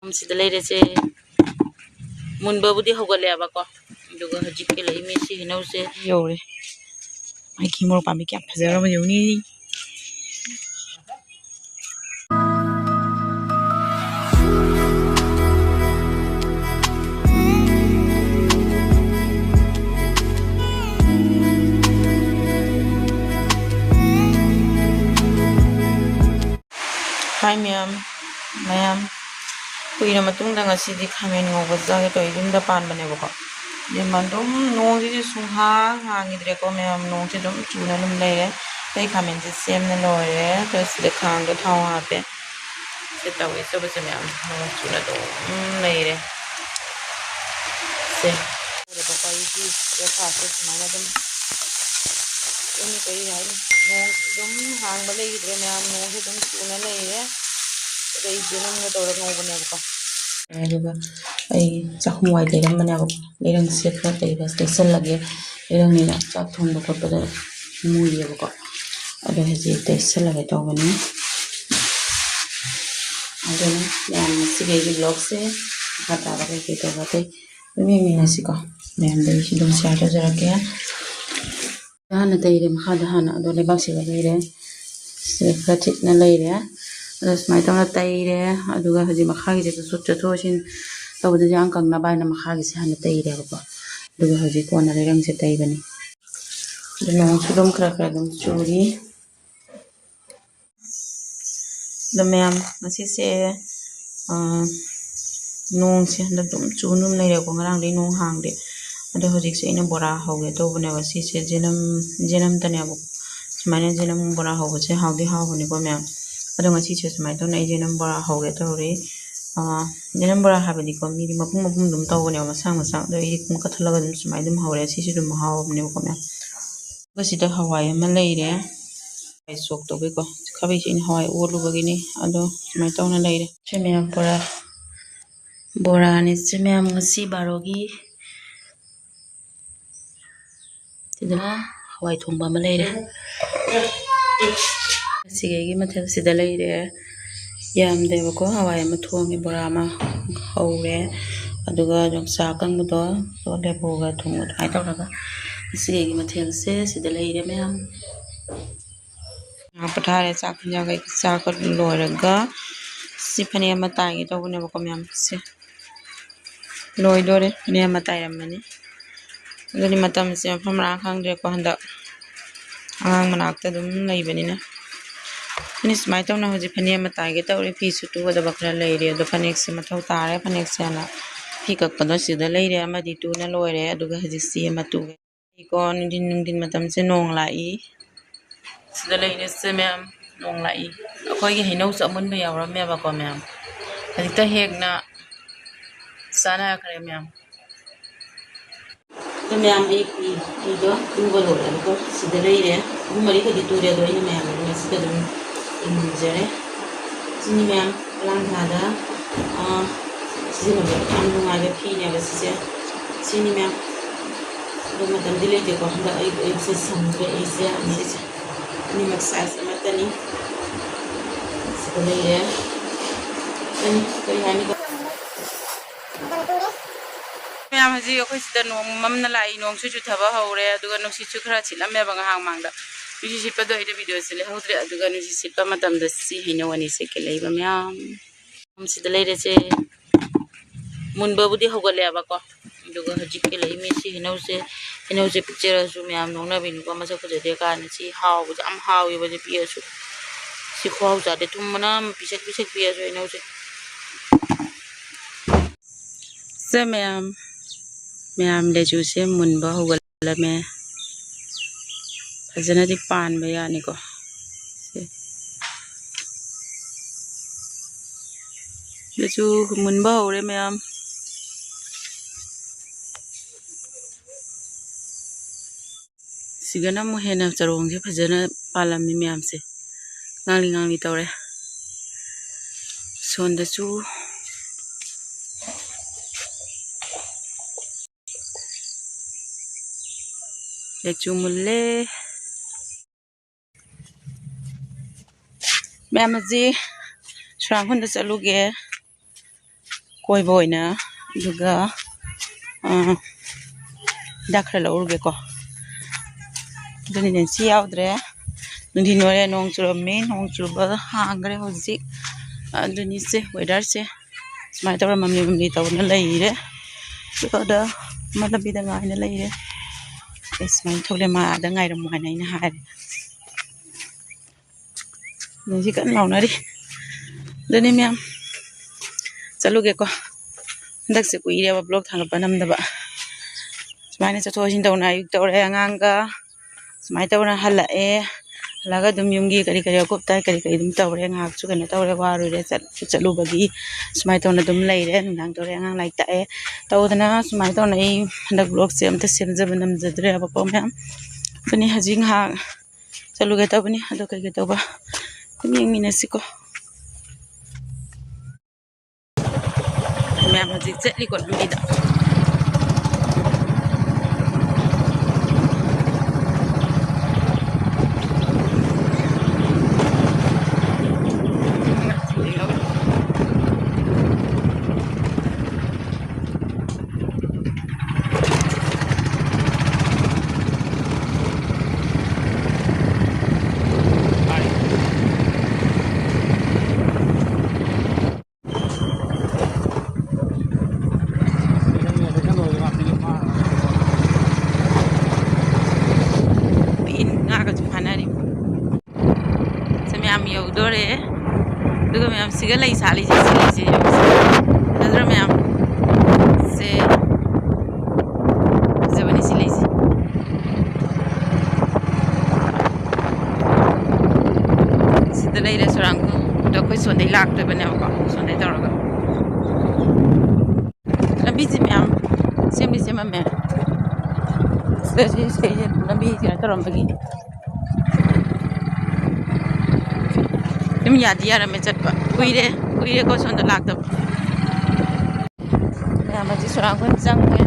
ꯁꯤꯗ ꯂꯩꯔꯦꯁꯦ ꯃꯨꯟꯕꯕꯨꯗꯤ ꯍꯧꯒꯠꯂꯦꯕꯀꯣ ꯑꯗꯨꯒ ꯍꯧꯖꯤꯛꯀꯤ ꯂꯩꯃꯤꯁꯤ ꯍꯩꯅꯧꯁꯦ ꯌꯧꯔꯦ ꯃꯥꯏꯀꯤ ꯃꯣꯔꯣꯛ ꯄꯥꯝꯕꯤ ꯀꯌꯥꯝ ꯐꯖꯔꯕ ꯌꯧꯅꯤ ꯍꯥꯏ ꯃꯌꯥꯝ ꯀꯨꯏꯔ ꯃꯇꯨꯡꯗ ꯉꯁꯤꯗꯤ ꯈꯥꯃꯦꯟ ꯉꯧꯕ ꯆꯥꯒꯦ ꯇꯧꯏ ꯌꯨꯝꯗ ꯄꯥꯟꯕꯅꯦꯕꯀꯣ ꯑꯗꯨꯝ ꯅꯣꯡꯁꯤꯗꯤ ꯍꯥꯡꯈꯤꯗ꯭ꯔꯦꯀꯣ ꯃꯌꯥꯝ ꯅꯣꯡꯁꯦ ꯑꯗꯨꯝ ꯆꯨꯅ ꯑꯗꯨꯝ ꯂꯩꯔꯦ ꯑꯩ ꯈꯥꯃꯦꯟꯁꯦ ꯁꯦꯝꯅ ꯂꯣꯏꯔꯦ ꯑꯗꯨꯒ ꯁꯤꯗ ꯈꯥꯡꯗ ꯊꯥꯎ ꯍꯥꯞꯄꯦ ꯁꯤ ꯇꯧꯋꯦ ꯆꯕꯁꯦ ꯃꯌꯥꯝ ꯅꯣꯡ ꯆꯨꯅ ꯑꯗꯨꯝ ꯂꯩꯔꯦ ꯁꯦ ꯑꯩꯒꯤ ꯕ꯭ꯔꯦꯛꯐꯥꯁꯁꯦ ꯁꯨꯃꯥꯏꯅ ꯑꯗꯨꯝ ꯀꯔꯤ ꯍꯥꯏꯅꯤ ꯅꯣꯡꯁꯤ ꯑꯗꯨꯝ ꯍꯥꯡꯕ ꯂꯩꯈꯤꯗ꯭ꯔꯦ ꯃꯌꯥꯝ ꯅꯣꯡꯁꯦ ꯑꯗꯨꯝ ꯆꯨꯅ ꯂꯩꯔꯦ ꯑꯗꯩ ꯌꯦꯔꯨꯝꯒ ꯇꯧꯔ ꯉꯧꯕꯅꯦꯕꯀꯣ ꯑꯗꯨꯒ ꯑꯩ ꯆꯥꯛꯈꯨꯝ ꯋꯥꯏ ꯂꯩꯔꯝꯕꯅꯦꯕ ꯂꯩꯔꯪꯁꯦ ꯈꯔ ꯇꯩꯁꯜꯂꯒꯦ ꯂꯩꯔꯪꯅꯤꯅ ꯆꯥꯛ ꯊꯣꯡꯕ ꯈꯣꯠꯄꯗ ꯃꯨꯏꯌꯦꯕꯀꯣ ꯑꯗꯣ ꯍꯧꯖꯤꯛ ꯇꯩꯁꯜꯂꯒꯦ ꯇꯧꯕꯅꯤ ꯑꯗꯨꯅ ꯃꯌꯥꯝ ꯉꯁꯤꯒꯤ ꯑꯩꯒꯤ ꯕ꯭ꯂꯣꯒꯁꯦ ꯃꯈꯥ ꯇꯥꯕ ꯀꯩꯀꯩ ꯇꯧꯕ ꯑꯇꯩ ꯑꯗꯨꯝ ꯌꯦꯡꯃꯤꯟꯅꯁꯤꯀꯣ ꯃꯌꯥꯝꯗ ꯑꯩꯁꯨ ꯑꯗꯨꯝ ꯁꯤꯌꯥꯔ ꯇꯧꯖꯔꯛꯀꯦ ꯍꯥꯟꯅ ꯇꯩꯔꯦ ꯃꯈꯥꯗ ꯍꯥꯟꯅ ꯑꯗꯣ ꯂꯩꯕꯥꯛꯁꯤꯒ ꯂꯩꯔꯦ ꯁꯤꯗ ꯈꯔ ꯆꯤꯛꯅ ꯂꯩꯔꯦ ꯑꯗꯣ ꯁꯨꯃꯥꯏꯅ ꯇꯧꯅ ꯇꯩꯔꯦ ꯑꯗꯨꯒ ꯍꯧꯖꯤꯛ ꯃꯈꯥꯒꯤꯁꯤꯗ ꯆꯠꯊꯣꯛ ꯆꯠꯁꯤꯟ ꯇꯧꯕꯗꯁꯨ ꯌꯥꯝ ꯀꯪꯅꯕ ꯍꯥꯏꯅ ꯃꯈꯥꯒꯤꯁꯦ ꯍꯥꯟꯅ ꯇꯩꯔꯦꯕꯀꯣ ꯑꯗꯨꯒ ꯍꯧꯖꯤꯛ ꯀꯣꯟꯅ ꯂꯩꯔꯪꯁꯦ ꯇꯩꯕꯅꯤ ꯑꯗꯨ ꯅꯣꯡꯁꯨ ꯑꯗꯨꯝ ꯈꯔ ꯑꯗꯨꯝ ꯆꯨꯔꯤ ꯑꯗꯣ ꯃꯌꯥꯝ ꯉꯁꯤꯁꯦ ꯅꯣꯡꯁꯦ ꯍꯟꯗꯛ ꯑꯗꯨꯝ ꯆꯨꯅ ꯑꯗꯨꯝ ꯂꯩꯔꯦꯀꯣ ꯉꯔꯥꯡꯗꯩ ꯅꯣꯡ ꯍꯥꯡꯗꯦ ꯑꯗꯣ ꯍꯧꯖꯤꯛꯁꯦ ꯑꯩꯅ ꯕꯣꯔꯥ ꯍꯧꯒꯦ ꯇꯧꯕꯅꯦꯕ ꯁꯤꯁꯦ ꯖꯦꯅꯝꯇꯅꯦꯕ ꯁꯨꯃꯥꯏꯅ ꯖꯦꯅꯝ ꯕꯣꯔꯥ ꯍꯧꯕꯁꯦ ꯍꯥꯎꯗꯤ ꯍꯥꯎꯕꯅꯤꯀꯣ ꯃꯌꯥꯝ ꯑꯗꯣ ꯉꯁꯤꯁꯦ ꯁꯨꯃꯥꯏꯅ ꯇꯧꯅ ꯑꯩ ꯖꯦꯅꯝ ꯕꯣꯔꯥ ꯍꯧꯒꯦ ꯇꯧꯔꯤ ꯖꯦꯅꯝ ꯕꯣꯔꯥ ꯍꯥꯏꯕꯗꯤꯀꯣ ꯃꯤꯗꯤ ꯃꯄꯨꯝ ꯑꯗꯨꯝ ꯇꯧꯕꯅꯦꯕ ꯃꯁꯥ ꯑꯗꯣ ꯑꯩꯗꯤ ꯀꯠꯊꯠꯂꯒ ꯑꯗꯨꯝ ꯁꯨꯃꯥꯏꯅ ꯑꯗꯨꯝ ꯍꯧꯔꯦ ꯁꯤꯁꯨ ꯑꯗꯨꯝ ꯍꯥꯎꯕꯅꯦꯕꯀꯣ ꯃꯌꯥꯝ ꯑꯗꯨꯒ ꯁꯤꯗ ꯍꯋꯥꯏ ꯑꯃ ꯂꯩꯔꯦ ꯍꯋꯥꯏ ꯁꯣꯛ ꯇꯧꯕꯩꯀꯣ ꯈꯥꯕꯩꯁꯦ ꯑꯩꯅ ꯍꯋꯥꯏ ꯑꯣꯜꯂꯨꯕꯒꯤꯅꯤ ꯑꯗꯣ ꯁꯨꯃꯥꯏꯅ ꯇꯧꯅ ꯂꯩꯔꯦ ꯁꯤ ꯃꯌꯥꯝ ꯕꯣꯔꯥꯅꯤ ꯁꯤ ꯃꯌꯥꯝ ꯉꯁꯤ ꯕꯥꯔꯣꯒꯤ ꯁꯤꯗ ꯍꯋꯥꯏ ꯊꯣꯡꯕ ꯑꯃ ꯂꯩꯔꯦ ꯉꯁꯤꯒꯤ ꯃꯊꯦꯜꯁꯤꯗ ꯂꯩꯔꯦ ꯌꯥꯝꯗꯦꯕꯀꯣ ꯍꯋꯥꯏ ꯑꯃ ꯊꯣꯡꯉꯦ ꯕꯣꯔꯥ ꯑꯃ ꯍꯧꯔꯦ ꯑꯗꯨꯒ ꯌꯣꯡꯆꯥꯛ ꯑꯀꯪꯕꯗꯣ ꯂꯦꯕꯨꯒ ꯊꯨꯝꯒ ꯑꯗꯨꯃꯥꯏꯅ ꯇꯧꯔꯒ ꯉꯁꯤꯒꯤ ꯃꯊꯦꯜꯁꯦ ꯁꯤꯗ ꯂꯩꯔꯦ ꯃꯌꯥꯝ ꯉꯥꯏꯍꯥꯛ ꯄꯣꯊꯥꯔꯦ ꯆꯥꯛ ꯌꯦꯟꯖꯥꯡ ꯆꯥꯛꯀ ꯂꯣꯏꯔꯒ ꯁꯤ ꯐꯅꯦꯛ ꯑꯃ ꯇꯥꯏꯒꯦ ꯇꯧꯕꯅꯦꯕꯀꯣ ꯃꯌꯥꯝ ꯁꯦ ꯂꯣꯏꯗꯣꯔꯦ ꯐꯅꯦꯛ ꯑꯃ ꯇꯥꯏꯔꯝꯃꯅꯤ ꯑꯗꯨꯗꯤ ꯃꯇꯝꯁꯦ ꯃꯐꯝ ꯃꯔꯥꯡ ꯈꯪꯗ꯭ꯔꯦꯀꯣ ꯍꯟꯗꯛ ꯑꯉꯥꯡ ꯃꯅꯥꯛꯇ ꯑꯗꯨꯝ ꯂꯩꯕꯅꯤꯅ ꯑꯩꯅ ꯁꯨꯃꯥꯏꯅ ꯇꯧꯅ ꯍꯧꯖꯤꯛ ꯐꯅꯦꯛ ꯑꯃ ꯇꯥꯏꯒꯦ ꯇꯧꯔꯤ ꯐꯤꯁꯨ ꯇꯨꯒꯗꯕ ꯈꯔ ꯂꯩꯔꯤ ꯑꯗꯣ ꯐꯅꯦꯛꯁꯦ ꯃꯊꯧ ꯇꯥꯔꯦ ꯐꯅꯦꯛꯁꯦ ꯍꯥꯟꯅ ꯐꯤ ꯀꯛꯄꯗꯣ ꯁꯤꯗ ꯂꯩꯔꯦ ꯑꯃꯗꯤ ꯇꯨꯅ ꯂꯣꯏꯔꯦ ꯑꯗꯨꯒ ꯍꯧꯖꯤꯛ ꯁꯤ ꯑꯃ ꯇꯨꯒꯦ ꯀꯣ ꯅꯨꯡꯊꯤꯟ ꯃꯇꯝꯁꯦ ꯅꯣꯡ ꯂꯥꯛꯏ ꯁꯤꯗ ꯂꯩꯔꯤꯁꯦ ꯃꯌꯥꯝ ꯅꯣꯡ ꯂꯥꯛꯏ ꯑꯩꯈꯣꯏꯒꯤ ꯍꯩꯅꯧꯁꯨ ꯑꯃꯨꯟꯕ ꯌꯥꯎꯔꯝꯃꯦꯕꯀꯣ ꯃꯌꯥꯝ ꯍꯧꯖꯤꯛꯇ ꯍꯦꯛꯅ ꯆꯥꯅꯈ꯭ꯔꯦ ꯃꯌꯥꯝ ꯑꯗꯣ ꯃꯌꯥꯝ ꯑꯩ ꯐꯤꯗꯣ ꯇꯨꯕ ꯂꯣꯏꯔꯦꯕꯀꯣ ꯁꯤꯗ ꯂꯩꯔꯦ 3-4ꯈꯛꯇꯤ ꯇꯨꯔꯦ ꯑꯗꯣ ꯑꯩꯅ ꯃꯌꯥꯝ ꯉꯁꯤꯗ ꯑꯗꯨꯝ ꯏꯟꯖꯔꯦ ꯁꯤꯅꯤ ꯃꯌꯥꯝ ꯂꯥꯡꯊꯥꯗ ꯁꯤꯖꯤꯟꯅꯕ ꯌꯥꯝ ꯅꯨꯡꯉꯥꯏꯕ ꯐꯤꯅꯦꯕ ꯁꯤꯅꯤ ꯃꯌꯥꯝ ꯑꯗꯣ ꯃꯇꯝꯗꯤ ꯂꯩꯇꯦꯀꯣ ꯍꯟꯗꯛ ꯑꯩꯁꯦ ꯁꯪꯗ꯭ꯔꯦ ꯑꯩꯁꯦ ꯑꯅꯤꯁꯦ ꯑꯅꯤꯃꯛ ꯁꯥꯏꯖ ꯑꯃꯠꯇꯅꯤ ꯁꯤꯗ ꯂꯩꯔꯦ ꯀꯔꯤ ꯍꯥꯏꯅꯤ ꯃꯌꯥꯝ ꯍꯧꯖꯤꯛ ꯑꯩꯈꯣꯏ ꯁꯤꯗ ꯅꯣꯡ ꯃꯝꯅ ꯂꯥꯛꯏ ꯅꯣꯡꯁꯨ ꯆꯨꯊꯕ ꯍꯧꯔꯦ ꯑꯗꯨꯒ ꯅꯨꯡꯁꯤꯠꯁꯨ ꯈꯔ ꯁꯤꯠꯂꯝꯃꯦꯕ ꯉꯥꯏꯍꯥꯛ ꯃꯥꯡꯗ ꯅꯨꯡꯁꯤꯠ ꯁꯤꯠꯄꯗꯣ ꯑꯩꯗꯤ ꯚꯤꯗꯤꯑꯣꯁꯦ ꯂꯩꯍꯧꯗ꯭ꯔꯦ ꯑꯗꯨꯒ ꯅꯨꯡꯁꯤꯠ ꯁꯤꯠꯄ ꯃꯇꯝꯗ ꯁꯤ ꯍꯩꯅꯧ ꯑꯅꯤꯁꯦ ꯀꯦꯜꯂꯛꯏꯕ ꯃꯌꯥꯝ ꯁꯤꯗ ꯂꯩꯔꯦꯁꯦ ꯃꯨꯟꯕꯕꯨꯗꯤ ꯍꯧꯒꯠꯂꯦꯕꯀꯣ ꯑꯗꯨꯒ ꯍꯧꯖꯤꯛ ꯀꯦꯜꯂꯛꯏꯃꯤ ꯁꯤ ꯍꯩꯅꯧꯁꯦ ꯄꯤꯛꯆꯔꯁꯨ ꯃꯌꯥꯝ ꯅꯣꯡꯅꯕꯤꯅꯤꯀꯣ ꯃꯁꯛ ꯐꯖꯗꯦ ꯀꯥꯟꯗ ꯁꯤ ꯍꯥꯎꯕꯁꯦ ꯌꯥꯝ ꯍꯥꯎꯋꯦꯕ ꯁꯤ ꯄꯤꯛꯑꯁꯨ ꯁꯤ ꯈꯨꯍꯥꯎ ꯆꯥꯗꯦ ꯊꯨꯝꯕꯅ ꯄꯤꯁꯛ ꯄꯤꯛꯑꯁꯨ ꯍꯩꯅꯧꯁꯦ ꯁꯦ ꯃꯌꯥꯝ ꯂꯦꯆꯨꯁꯦ ꯃꯨꯟꯕ ꯍꯧꯒꯠꯂꯝꯃꯦ ꯐꯖꯅꯗꯤ ꯄꯥꯟꯕ ꯌꯥꯅꯤꯀꯣ ꯂꯦꯆꯨ ꯃꯨꯟꯕ ꯍꯧꯔꯦ ꯃꯌꯥꯝ ꯁꯤꯒꯅ ꯑꯃꯨꯛ ꯍꯦꯟꯅ ꯆꯔꯣꯡꯁꯦ ꯐꯖꯅ ꯄꯥꯜꯂꯝꯃꯤ ꯃꯌꯥꯝꯁꯦ ꯉꯥꯡꯂꯤ ꯇꯧꯔꯦ ꯁꯣꯟꯗꯁꯨ ꯂꯦꯆꯨ ꯃꯨꯜꯂꯦ ꯃꯌꯥꯝ ꯍꯧꯖꯤꯛ ꯁꯨꯔꯥꯡꯈꯣꯟꯗ ꯆꯠꯂꯨꯒꯦ ꯀꯣꯏꯕ ꯑꯣꯏꯅ ꯑꯗꯨꯒ ꯍꯤꯗꯥꯛ ꯈꯔ ꯂꯧꯔꯨꯒꯦꯀꯣ ꯑꯗꯨꯅꯤꯅꯦ ꯁꯤ ꯌꯥꯎꯗ꯭ꯔꯦ ꯅꯨꯡꯊꯤꯟ ꯑꯣꯏꯔꯦ ꯅꯣꯡ ꯆꯨꯔꯝꯃꯤ ꯅꯣꯡ ꯆꯨꯕ ꯍꯥꯡꯈ꯭ꯔꯦ ꯍꯧꯖꯤꯛ ꯑꯗꯨꯅꯤꯁꯦ ꯋꯦꯗꯔꯁꯦ ꯁꯨꯃꯥꯏꯅ ꯇꯧꯔ ꯃꯝꯂꯤ ꯃꯝꯂꯤ ꯇꯧꯅ ꯂꯩꯔꯦ ꯑꯗꯨꯗ ꯑꯃ ꯂꯝꯕꯤꯗ ꯉꯥꯏꯅ ꯂꯩꯔꯦ ꯁꯨꯃꯥꯏꯅ ꯊꯣꯛꯂꯦ ꯃꯥꯗ ꯉꯥꯏꯔꯝꯃꯨ ꯍꯥꯏꯅ ꯑꯩꯅ ꯍꯥꯏꯔꯦ ꯅꯣꯡꯁꯤ ꯀꯟꯅ ꯂꯥꯎꯅꯔꯤ ꯑꯗꯨꯅꯤ ꯃꯌꯥꯝ ꯆꯠꯂꯨꯒꯦꯀꯣ ꯍꯟꯗꯛꯁꯦ ꯀꯨꯏꯔꯦꯕ ꯕ꯭ꯂꯣꯛ ꯊꯥꯡꯒꯠꯄ ꯅꯝꯗꯕ ꯁꯨꯃꯥꯏꯅ ꯆꯠꯊꯣꯛ ꯆꯠꯁꯤꯟ ꯇꯧꯅ ꯑꯌꯨꯛ ꯇꯧꯔꯦ ꯑꯉꯥꯡꯒ ꯁꯨꯃꯥꯏꯅ ꯇꯧꯅ ꯍꯜꯂꯛꯑꯦ ꯍꯜꯂꯛꯑꯒ ꯑꯗꯨꯝ ꯌꯨꯝꯒꯤ ꯀꯔꯤ ꯀꯔꯤ ꯑꯀꯨꯞꯇ ꯀꯔꯤ ꯀꯔꯤ ꯑꯗꯨꯝ ꯇꯧꯔꯦ ꯉꯥꯏꯍꯥꯛꯁꯨ ꯀꯩꯅꯣ ꯇꯧꯔꯦ ꯋꯥꯔꯨꯔꯦ ꯆꯠꯂꯨꯕꯒꯤ ꯁꯨꯃꯥꯏꯅ ꯇꯧꯅ ꯑꯗꯨꯝ ꯂꯩꯔꯦ ꯅꯨꯡꯗꯥꯡ ꯇꯧꯔꯦ ꯑꯉꯥꯡ ꯂꯥꯏꯔꯤꯛ ꯇꯥꯛꯑꯦ ꯇꯧꯗꯅ ꯁꯨꯃꯥꯏꯅ ꯇꯧꯅ ꯑꯩ ꯍꯟꯗꯛ ꯕ꯭ꯂꯣꯛꯁꯦ ꯑꯝꯇ ꯁꯦꯝꯖꯕ ꯅꯝꯖꯗ꯭ꯔꯦꯕꯀꯣ ꯃꯌꯥꯝ ꯑꯗꯨꯅꯤ ꯍꯧꯖꯤꯛ ꯉꯥꯏꯍꯥꯛ ꯆꯠꯂꯨꯒꯦ ꯇꯧꯕꯅꯤ ꯑꯗꯣ ꯀꯩꯀꯩ ꯇꯧꯕ ꯑꯗꯨꯝ ꯌꯦꯡꯃꯤꯟꯅꯁꯤꯀꯣ ꯃꯌꯥꯝ ꯍꯧꯖꯤꯛ ꯆꯠꯂꯤꯀꯣ ꯂꯝꯕꯤꯗ ꯉꯥꯒꯁꯨ ꯐꯥꯅꯔꯤ ꯃꯌꯥꯝ ꯌꯧꯗꯣꯔꯦ ꯑꯗꯨꯒ ꯃꯌꯥꯝ ꯁꯤꯒ ꯂꯩ ꯁꯥꯠꯂꯤꯁꯦ ꯁꯤ ꯅꯠꯇ꯭ꯔ ꯃꯌꯥꯝ ꯁꯦ ꯐꯖꯕꯅꯤ ꯁꯤ ꯂꯩꯁꯦ ꯁꯤꯗ ꯂꯩꯔꯦ ꯁꯣꯔꯥꯡꯈꯣꯡ ꯑꯗꯣ ꯑꯩꯈꯣꯏ ꯁꯣꯟꯗꯩ ꯂꯥꯛꯇꯣꯏꯕꯅꯦꯕꯀꯣ ꯁꯣꯟꯗꯩ ꯇꯧꯔꯒ ꯂꯝꯕꯤꯁꯦ ꯃꯌꯥꯝ ꯁꯦꯝꯗꯤ ꯁꯦꯝꯃꯝꯃꯦ ꯁꯤꯗꯩꯁꯦ ꯂꯝꯕꯤ ꯀꯩꯅꯣ ꯇꯧꯔꯝꯕꯒꯤ ꯑꯗꯨꯝ ꯌꯥꯗꯤ ꯌꯥꯔꯝꯃꯦ ꯆꯠꯄ ꯀꯨꯏꯔꯦꯀꯣ ꯁꯣꯝꯗ ꯂꯥꯛꯇꯕ ꯃꯌꯥꯝ ꯍꯧꯖꯤꯛ ꯁꯣꯔꯥꯡꯈꯣꯡ ꯆꯪꯉꯦ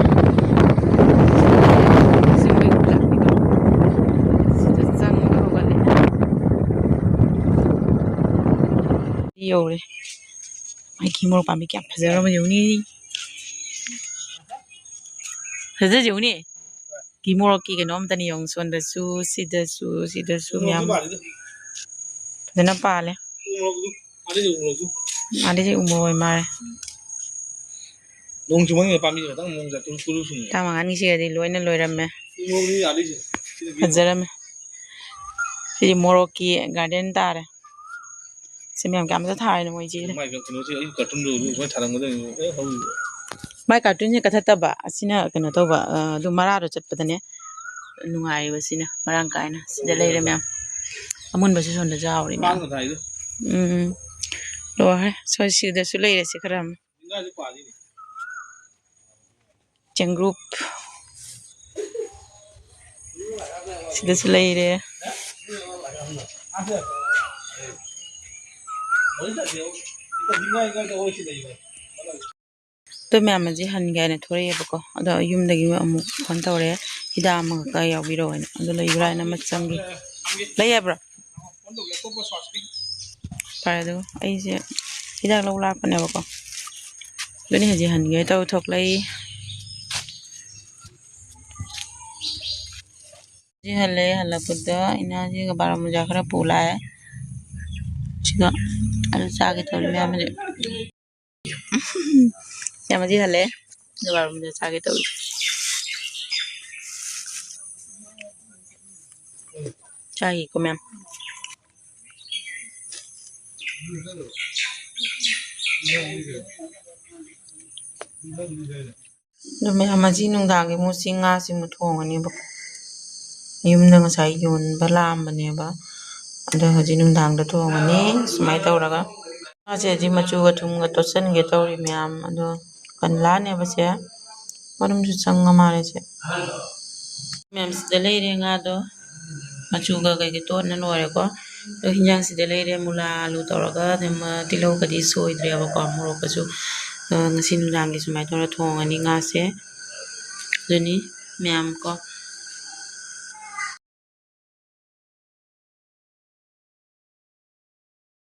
ꯁꯤꯗ ꯆꯪꯕ ꯍꯧꯒꯠꯂꯦ ꯌꯧꯔꯦ ꯃꯥꯏꯀꯤ ꯃꯣꯔꯣꯛ ꯄꯥꯝꯕꯤ ꯀꯌꯥꯝ ꯐꯖꯔꯕ ꯌꯦꯡꯎꯅꯤ ꯐꯖꯗꯦ ꯌꯦꯡꯎꯅꯦ ꯀꯤ ꯃꯣꯔꯣꯛꯀꯤ ꯀꯩꯅꯣꯝꯇꯅꯤ ꯌꯦꯡꯉꯨ ꯁꯣꯟꯗꯁꯨ ꯁꯤꯗꯁꯨ ꯃꯌꯥꯝ ꯐꯖꯅ ꯄꯥꯜꯂꯦ ꯑꯗꯩꯁꯦ ꯎꯃꯣꯔꯣꯛ ꯑꯣꯏ ꯃꯥꯜꯂꯦ ꯅꯣꯡ ꯆꯨꯃꯟꯒꯤ ꯄꯥꯝꯕꯤꯁꯦ ꯈꯤꯇꯪ ꯃꯑꯣꯡ ꯆꯠꯇꯨ ꯁꯨꯔꯨ ꯇꯥꯡ ꯃꯉꯥꯅꯤꯁꯤꯒꯗꯤ ꯂꯣꯏꯅ ꯂꯣꯏꯔꯝꯃꯦ ꯐꯖꯔꯝꯃꯦ ꯁꯤꯗꯤ ꯃꯣꯔꯣꯛꯀꯤ ꯒꯥꯔꯗꯦꯟ ꯇꯥꯔꯦ ꯁꯤ ꯃꯌꯥꯝ ꯀꯌꯥꯝꯇ ꯊꯥꯔꯤꯅꯣ ꯃꯣꯏꯁꯦ ꯃꯥꯏ ꯀꯥꯔꯇꯨꯟꯁꯦ ꯀꯛꯊꯠꯇꯕ ꯑꯁꯤꯅ ꯀꯩꯅꯣ ꯇꯧꯕ ꯑꯗꯨ ꯃꯔꯥꯗꯣ ꯆꯠꯄꯗꯅꯦ ꯅꯨꯡꯉꯥꯏꯔꯤꯕ ꯁꯤꯅ ꯃꯔꯥꯡ ꯀꯥꯏꯅ ꯁꯤꯗ ꯂꯩꯔꯦ ꯃꯌꯥꯝ ꯑꯃꯨꯟꯕꯁꯨ ꯁꯣꯝꯗꯁꯨ ꯍꯥꯎꯔꯤ ꯃꯌꯥꯝ ꯂꯣꯏꯔꯦ ꯁꯤꯗꯁꯨ ꯂꯩꯔꯦꯁꯦ ꯈꯔ ꯑꯃ ꯆꯦꯡꯒ꯭ꯔꯨꯞ ꯁꯤꯗꯁꯨ ꯂꯩꯔꯦ ꯑꯗꯣ ꯃꯌꯥꯝ ꯑꯁꯤ ꯍꯟꯒꯦ ꯍꯥꯏꯅ ꯊꯣꯔꯛꯑꯦꯕꯀꯣ ꯑꯗꯣ ꯌꯨꯝꯗꯒꯤ ꯑꯃꯨꯛ ꯐꯣꯟ ꯇꯧꯔꯛꯑꯦ ꯍꯤꯗꯥꯛ ꯑꯃꯈꯛꯀ ꯌꯥꯎꯕꯤꯔꯛꯑꯣ ꯍꯥꯏꯅ ꯑꯗꯨ ꯂꯩꯕ꯭ꯔꯥ ꯍꯥꯏꯅ ꯑꯃ ꯆꯪꯒꯤ ꯂꯩ ꯍꯥꯏꯕ꯭ꯔꯣ ꯐꯔꯦ ꯑꯗꯨꯒ ꯑꯩꯁꯦ ꯍꯤꯗꯥꯛ ꯂꯧ ꯂꯥꯛꯄꯅꯦꯕꯀꯣ ꯑꯗꯨꯅꯤ ꯍꯧꯖꯤꯛ ꯍꯟꯒꯦ ꯇꯧ ꯊꯣꯛꯂꯛꯏ ꯍꯜꯂꯦ ꯍꯜꯂꯛꯄꯗ ꯏꯅꯥꯁꯤꯒ ꯕꯥꯔꯥꯃꯨꯖꯥ ꯈꯔ ꯄꯨ ꯂꯥꯛꯑꯦ ꯁꯤꯒ ꯑꯗꯨ ꯆꯥꯒꯦ ꯇꯧꯔꯤ ꯃꯌꯥꯝ ꯍꯧꯖꯤꯛ ꯍꯜꯂꯦ ꯑꯗꯨꯒ ꯕꯥꯔꯥꯃꯨꯖꯥ ꯆꯥꯒꯦ ꯇꯧꯔꯤ ꯆꯥꯏꯀꯣ ꯃꯌꯥꯝ ꯑꯗꯨ ꯃꯌꯥꯝ ꯍꯧꯖꯤꯛ ꯅꯨꯡꯗꯥꯡꯒꯤ ꯃꯨꯛꯁꯤ ꯉꯥꯁꯤꯃꯨꯛ ꯊꯣꯡꯉꯅꯦꯕꯀꯣ ꯌꯨꯝꯗ ꯉꯁꯥꯏ ꯌꯣꯟꯕ ꯂꯥꯛꯑꯝꯕꯅꯦꯕ ꯑꯗꯣ ꯍꯧꯖꯤꯛ ꯅꯨꯡꯗꯥꯡꯗ ꯊꯣꯡꯉꯅꯤ ꯁꯨꯃꯥꯏꯅ ꯇꯧꯔꯒ ꯉꯥꯁꯦ ꯍꯧꯖꯤꯛ ꯃꯆꯨꯒ ꯊꯨꯝꯒ ꯇꯣꯠꯁꯟꯒꯦ ꯇꯧꯔꯤ ꯃꯌꯥꯝ ꯑꯗꯣ ꯀꯟꯂꯥꯅꯦꯕ ꯁꯦ ꯃꯅꯨꯡꯁꯨ ꯆꯪꯉ ꯃꯥꯜꯂꯦ ꯁꯦ ꯃꯌꯥꯝ ꯁꯤꯗ ꯂꯩꯔꯦ ꯉꯥꯗꯣ ꯃꯆꯨꯒ ꯀꯩꯀꯩ ꯇꯣꯠꯅ ꯂꯣꯏꯔꯦꯀꯣ ꯑꯗꯣ ꯍꯤꯟꯖꯥꯡꯁꯤꯗ ꯂꯩꯔꯦ ꯃꯨꯂꯥ ꯑꯂꯨ ꯇꯧꯔꯒ ꯑꯗꯨꯝ ꯇꯤꯜꯍꯧꯒꯗꯤ ꯁꯣꯏꯗ꯭ꯔꯦꯕꯀꯣ ꯃꯣꯔꯣꯛꯀꯁꯨ ꯉꯁꯤ ꯅꯨꯡꯗꯥꯡꯒꯤ ꯁꯨꯃꯥꯏꯅ ꯇꯧꯔ ꯊꯣꯡꯉꯅꯤ ꯉꯥꯁꯦ ꯑꯗꯨꯅꯤ ꯃꯌꯥꯝ ꯀꯣ